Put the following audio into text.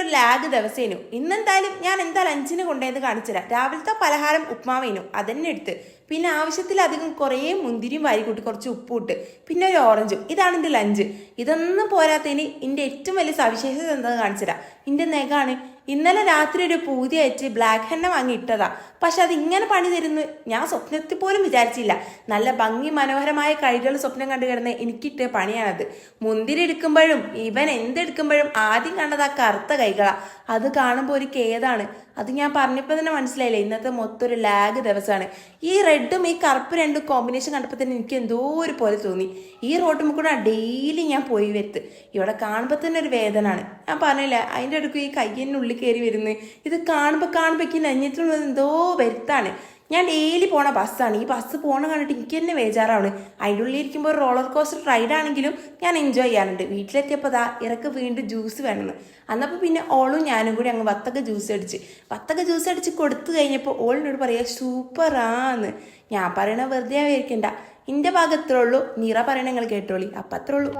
ഒരു ലാഗ് ദിവസേനു. ഇന്നെന്തായാലും ഞാൻ ലഞ്ചിന് കൊണ്ടുപോയത് കാണിച്ചുതരാം. രാവിലത്തെ പലഹാരം ഉപ്മാവേനു, അതന്നെ എടുത്ത്. പിന്നെ ആവശ്യത്തിലധികം കുറേ മുന്തിരിയും വാരിക്കൂട്ടി കുറച്ച് ഉപ്പും പിന്നെ ഒരു ഓറഞ്ചും. ഇതാണ് എൻ്റെ ലഞ്ച്. ഇതൊന്നും പോരാത്തതിന് എൻ്റെ ഏറ്റവും വലിയ സവിശേഷത എന്താണെന്ന് കാണിച്ചുതരാം. എൻ്റെ നെഗാണ്. ഇന്നലെ രാത്രി ഒരു പൂതിയായിട്ട് ബ്ലാക്ക് ഹെന്ന വാങ്ങി ഇട്ടതാ. പക്ഷെ അത് ഇങ്ങനെ പണി തരുന്നു ഞാൻ സ്വപ്നത്തിൽ പോലും വിചാരിച്ചില്ല. നല്ല ഭംഗി മനോഹരമായ കഴികൾ സ്വപ്നം കണ്ടു കിടന്ന് എനിക്കിട്ട പണിയാണത്. മുന്തിരി എടുക്കുമ്പോഴും ഇവൻ എന്തെടുക്കുമ്പോഴും ആദ്യം കണ്ടത് ആ കറുത്ത കൈകളാ. അത് കാണുമ്പോൾ ഒരു കേതാണ്. അത് ഞാൻ പറഞ്ഞപ്പോൾ തന്നെ മനസ്സിലായില്ലേ, ഇന്നത്തെ മൊത്തം ഒരു ലാഗ് ദിവസമാണ്. ഈ റെഡും ഈ കറുപ്പ് രണ്ടും കോമ്പിനേഷൻ കണ്ടപ്പോൾ തന്നെ എനിക്ക് എന്തോ ഒരു പോലെ തോന്നി. ഈ റോട്ടും കൂടെ ഡെയിലി ഞാൻ പോയി വരുത്ത്. ഇവിടെ കാണുമ്പോൾ തന്നെ ഒരു വേദനയാണ്. ഞാൻ പറഞ്ഞില്ല, അതിൻ്റെ അടുക്ക് ഈ കയ്യൻ്റെ ഉള്ളിൽ കയറി വരുന്നത്. ഇത് കാണുമ്പോൾ എനിക്ക് നെഞ്ഞത്തിലുള്ളത് എന്തോ വരുത്താണ്. ഞാൻ ഡെയിലി പോണ ബസ്സാണ്. ഈ ബസ് പോണ കണ്ടിട്ട് എനിക്ക് തന്നെ ബേജാറാണ്. അതിൻ്റെ ഉള്ളിൽ ഇരിക്കുമ്പോൾ ഒരു റോളർ കോസ്റ്റർ റൈഡാണെങ്കിലും ഞാൻ എൻജോയ് ചെയ്യാറുണ്ട്. വീട്ടിലെത്തിയപ്പോൾ ഇറക്ക് വീണ്ടും ജ്യൂസ് വേണമെന്ന്. അന്നപ്പോൾ പിന്നെ ഓളും ഞാനും കൂടി അങ്ങ് വത്തക്ക ജ്യൂസ് അടിച്ച് കൊടുത്തു കഴിഞ്ഞപ്പോൾ ഓളിനോട് പറയാ സൂപ്പറാന്ന്. ഞാൻ പറയണ വെറുതെ ആയിരിക്കണ്ട. എൻ്റെ ഭാഗത്രേ ഉള്ളൂ, നീറ പറയണ നിങ്ങൾ കേട്ടോളി. അപ്പം അത്രേ ഉള്ളൂ.